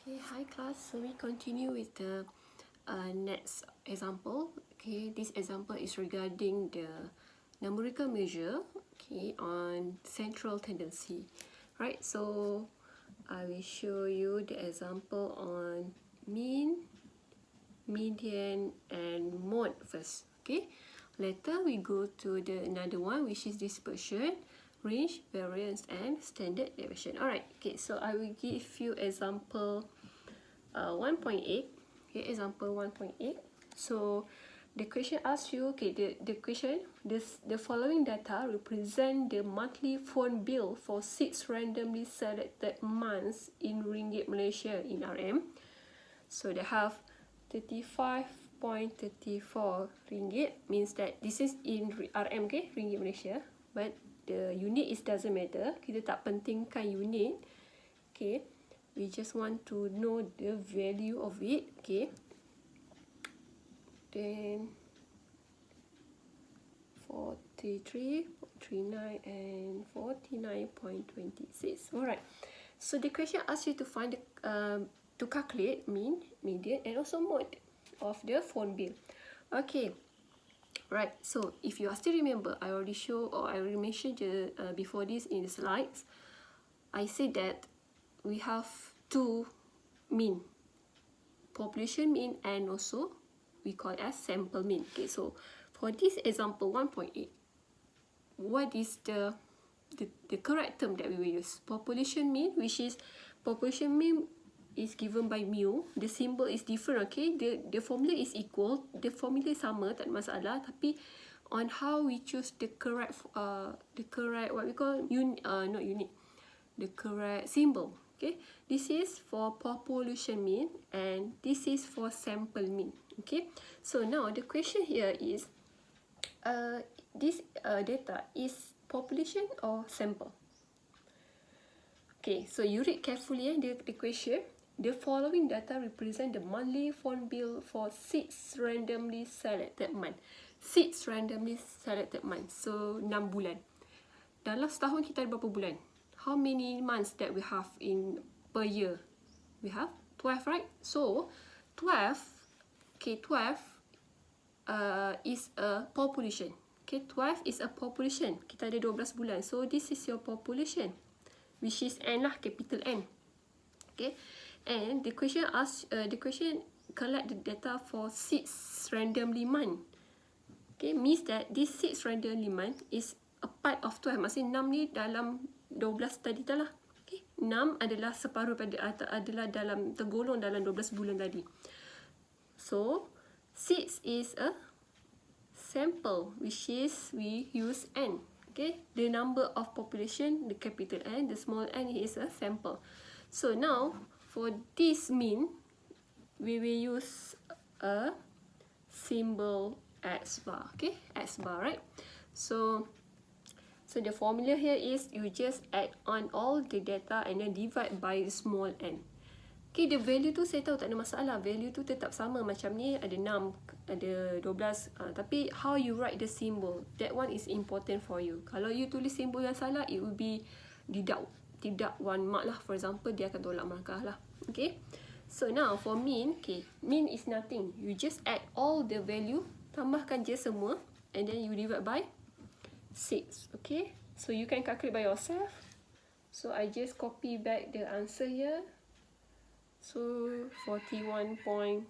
Okay, hi class. So we continue with the next example. Okay, this example is regarding the numerical measure. Okay, on central tendency. Right. So I will show you the example on mean, median, and mode first. Okay. Later we go to the another one, which is dispersion, range, variance, and standard deviation. Alright. Okay. So I will give you example 1.8. Okay, example 1.8. So the question asks you, okay, the question, the following data represent the monthly phone bill for 6 randomly selected months in Ringgit Malaysia in RM. So they have 35.34 ringgit, means that this is in RM, okay, Ringgit Malaysia, but the unit is doesn't matter. Kita tak pentingkan unit. Okay, we just want to know the value of it. Okay, then 43.39 and 49.26. Alright, so the question asks you to find the to calculate mean, median, and also mode of the phone bill. Okay, right. So if you are still remember, I already show or I already mentioned before this in the slides. I said that we have two mean, population mean, and also we call it as sample mean. Okay, so for this example 1.8, what is the correct term that we will use? Population mean, which is population mean is given by mu. The symbol is different. Okay, the formula is equal, the formula sama, tak ada masalah, tapi on how we choose the correct what we call not unit, the correct symbol. Okay, this is for population mean and this is for sample mean. Okay, so now the question here is this data is population or sample? Okay, so you read carefully the question. The following data represent the monthly phone bill for 6 randomly selected months. 6 randomly selected months. So 6 bulan. Dalam setahun kita ada berapa bulan? How many months that we have in per year? We have 12, right? So 12, okay, 12 is a population. Okay, 12 is a population. Kita ada 12 bulan. So this is your population, which is N lah, capital N. Okay, and the question asks, the question collect the data for 6 randomly month. Okay, means that this 6 randomly month is a part of 12. Maksudnya 6 ni dalam 12 tadi tu lah. Okay, 6 adalah separuh adalah tergolong dalam 12 bulan tadi. So 6 is a sample, which is we use N. Okay, the number of population, the capital N, the small n is a sample. So now for this mean, we will use a symbol X bar. Okay, X bar, right? So the formula here is you just add on all the data and then divide by small n. Okay, the value tu saya tahu tak ada masalah. Value tu tetap sama macam ni, ada 6, ada 12. Tapi how you write the symbol, that one is important for you. Kalau you tulis symbol yang salah, it will be deduct 1 mark lah. For example, dia akan tolak markah lah. Okay, so now for mean, okay, mean is nothing. You just add all the value, tambahkan je semua, and then you divide by 6. Okay, so you can calculate by yourself. So I just copy back the answer here. So 41.4060.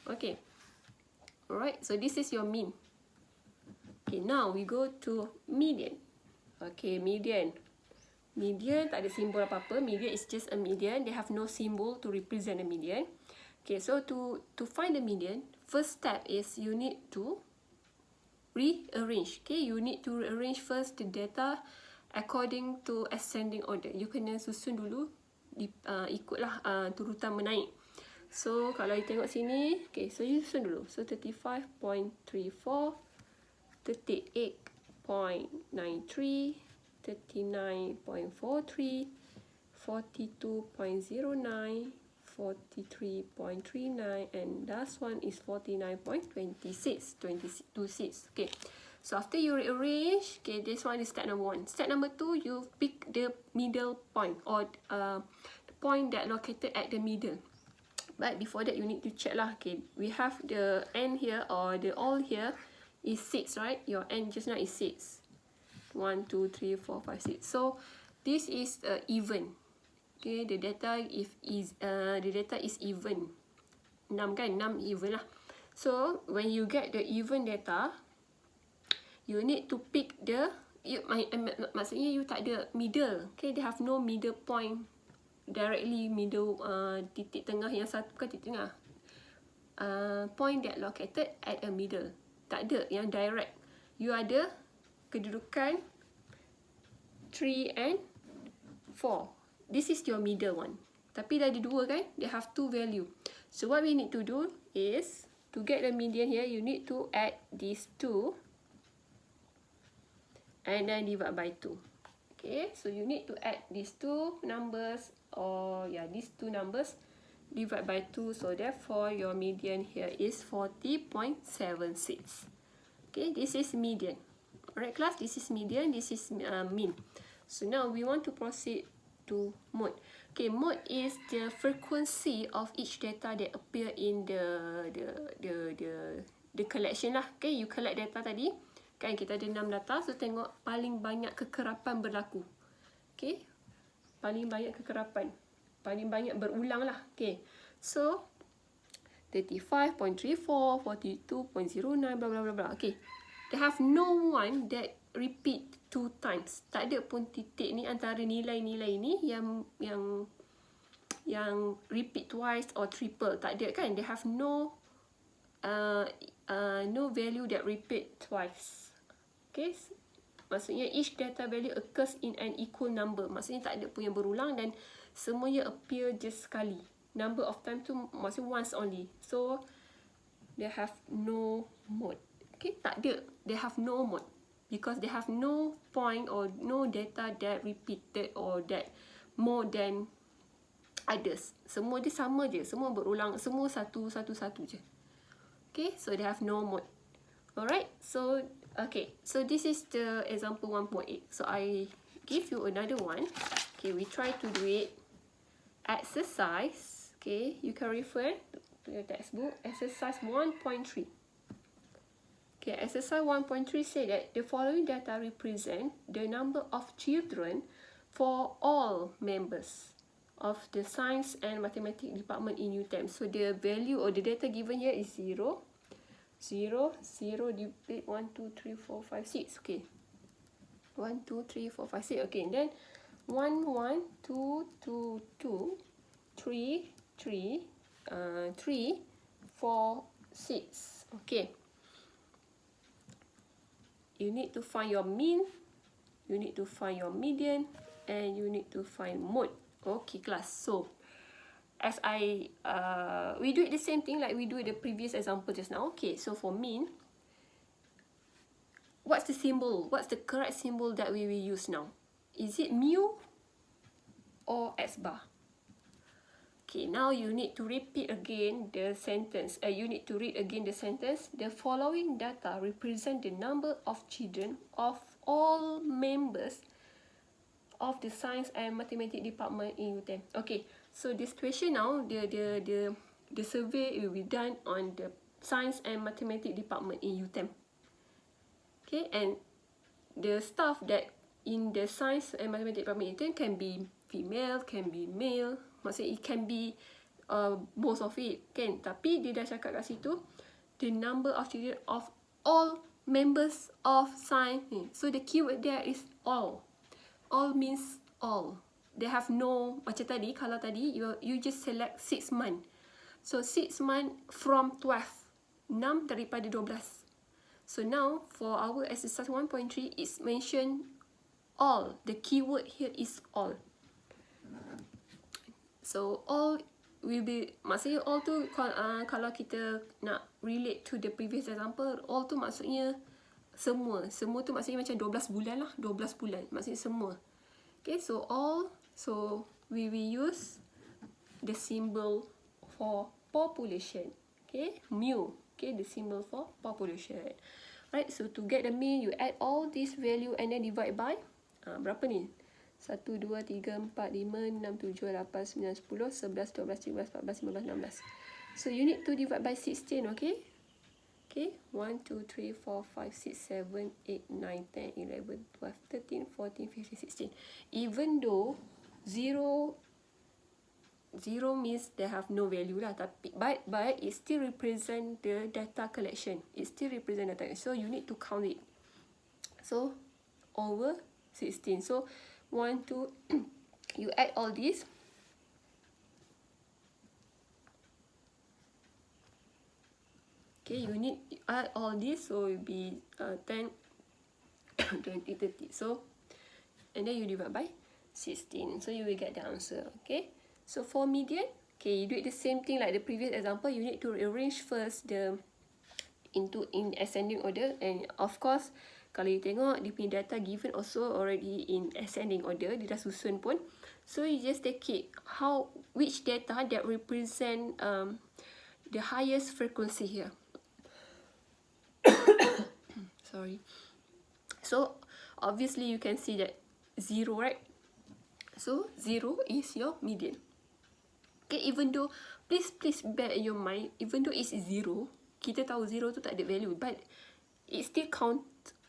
Okay, alright, so this is your mean. Okay, now we go to median. Okay, median tak ada simbol apa-apa. Median is just a median. They have no symbol to represent a median. Okay, so to find the median, first step is you need to rearrange. Okay, you need to arrange first the data according to ascending order. You kena susun dulu, ikutlah turutan menaik. So kalau you tengok sini, okay, so you susun dulu. So 35.34, 38.93, 39.43, 42.09, 43.39, and last one is 49.26. Okay, so after you rearrange, okay, this one is step number 1. Step number 2, you pick the middle point or the point that located at the middle. But before that, you need to check lah. Okay, we have the n here, or the all here is 6, right? Your n just now is 6. 1, 2, 3, 4, 5, 6. So this is even. Okay, the data is even. 6 kan? 6 even lah. So when you get the even data, you need to pick the maksudnya you tak ada middle. Okay, they have no middle point. Directly middle, titik tengah yang satu, bukan titik tengah, point that located at a middle. Tak ada yang direct. You ada kedudukan 3 and 4. This is your middle one. Tapi dah ada 2 kan? They have 2 value. So what we need to do is, to get the median here, you need to add these 2 and then divide by 2. Okay, so you need to add these 2 numbers, or yeah, these 2 numbers, divide by 2. So therefore your median here is 40.76. Okay, this is median. Alright class, this is median, this is mean. So now we want to proceed to mode. Okay, mode is the frequency of each data that appear in the collection lah. Okay, you collect data tadi. Kan kita ada 6 data, so tengok paling banyak kekerapan berlaku. Okay, paling banyak kekerapan, paling banyak berulang lah. Okay, so 35.34, 42.09, bla bla bla bla. Okay, they have no one that repeat 2 times. Tak ada pun titik ni antara nilai-nilai ni yang repeat twice or triple. Tak ada kan? They have no value that repeat twice. Okay, maksudnya each data value occurs in an equal number. Maksudnya tak ada pun yang berulang dan semuanya appear just sekali. Number of time tu maksudnya once only. So they have no mode. Okay, tak ada. They have no mode because they have no point or no data that repeated or that more than others. Semua dia sama je. Semua berulang. Semua satu je. Okay, so they have no mode. Alright, so okay, so this is the example 1.8. So I give you another one. Okay, we try to do it. Exercise. Okay, you can refer to your textbook. Exercise 1.3. Okay, exercise 1.3 say that the following data represent the number of children for all members of the science and mathematics department in UTM. So the value or the data given here is 0. 0, 0, debate 1, 2, 3, 4, 5, 6. Okay. 1, 2, 3, 4, 5, 6. Okay. Then 1, 1, 2, 2, 2, 3, 3, 3, 4, 6. Okay. You need to find your mean. You need to find your median. And you need to find mode. Okay, class. So, as we do it the same thing like we do the previous example just now. Okay, so for mean, what's the symbol? What's the correct symbol that we will use now? Is it mu or x bar? Okay, now you need to repeat again the sentence. You need to read again the sentence. The following data represent the number of children of all members of the science and mathematics department in UTM. Okay, so this question now, the survey will be done on the science and mathematics department in UTM. Okay, and the staff that in the science and mathematics department in UTM can be female, can be male. Maksudnya it can be both of it, kan? Tapi dia dah cakap kat situ, the number of children of all members of science. So the keyword there is all. All means all. They have no, macam tadi, kalau tadi you just select 6 months. So 6 months from 12. 6 daripada 12. So now for our exercise 1.3 it's mentioned all. The keyword here is all. So all will be, maksudnya all tu kalau kita nak relate to the previous example, all tu maksudnya semua. Semua tu maksudnya macam 12 bulan lah. 12 bulan. Maksudnya semua. Okay, so all. So we will use the symbol for population. Okay, mu. Okay, the symbol for population. Right, so to get the mean, you add all this value and then divide by berapa ni? 1, 2, 3, 4, 5, 6, 7, 8, 9, 10, 11, 12, 13, 14, 15, 16. So you need to divide by 16, okay? Okay, 1, 2, 3, 4, 5, 6, 7, 8, 9, 10, 11, 12, 13, 14, 15, 16. Even though 0 means they have no value lah, tapi but it still represent the data collection. It still represent data. So you need to count it. So over 16. So 1, 2, you add all this. Okay, you need to add all this, so it will be 10, 20, 30. So, and then you divide by 16. So you will get the answer. Okay. So for median, okay, you do it the same thing like the previous example. You need to arrange first the in ascending order, and of course, kalau you tengok dia punya data given also already in ascending order, dia dah susun pun. So you just take it which data that represent the highest frequency here. Sorry. So obviously you can see that 0, right? So 0 is your median. Okay, even though please bear in your mind, even though it's 0, kita tahu 0 tu tak ada value, but it still count.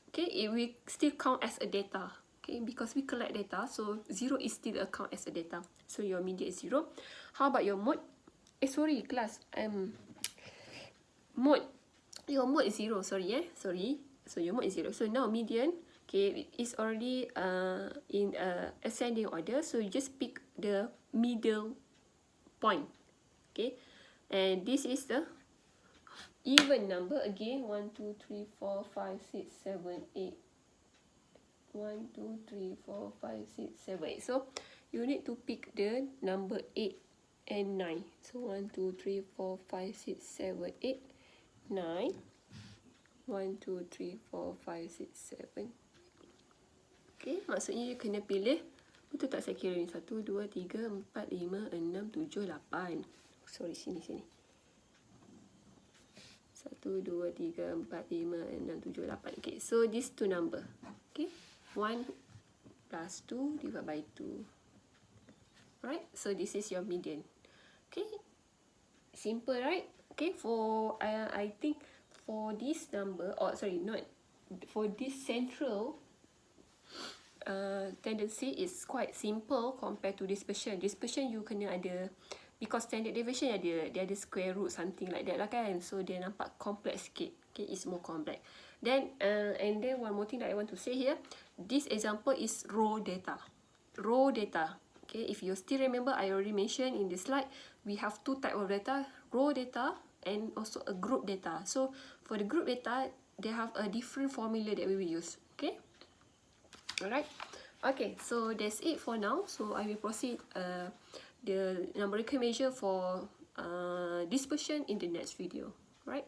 Okay, it will still count as a data. Okay, because we collect data, so 0 is still a count as a data. So your median is 0. How about your mode? Sorry class, mode. Your mode is 0. Sorry. So your mode is 0. So now median, okay, it's already in ascending order. So you just pick the middle point. Okay, and this is the even number again. 1, 2, 3, 4, 5, 6, 7, 8. 1, 2, 3, 4, 5, 6, 7, 8. So you need to pick the number 8 and 9. So 1, 2, 3, 4, 5, 6, 7, 8, 9. 1, 2, 3, 4, 5, 6, 7. Okay, maksudnya you kena pilih. Betul tak saya kira ni? 1, 2, 3, 4, 5, 6, 7, 8. Sorry, sini. 1, 2, 3, 4, 5, 6, 7, 8. Okay, so these two number. Okay, 1 plus 2 divided by 2. Alright, so this is your median. Okay, simple, right? Okay, for I think for this number, for this central tendency is quite simple compared to dispersion. Dispersion you kena ada, because standard deviation dia ada square root something like that lah kan. So dia nampak complex sikit. Okay, it's more complex. Then and then one more thing that I want to say here, this example is raw data. Raw data. Okay, if you still remember, I already mentioned in the slide, we have two type of data, raw data and also a group data. So for the group data, they have a different formula that we will use. Okay. Alright. Okay, so that's it for now. So I will proceed the numerical measure for dispersion in the next video. Right.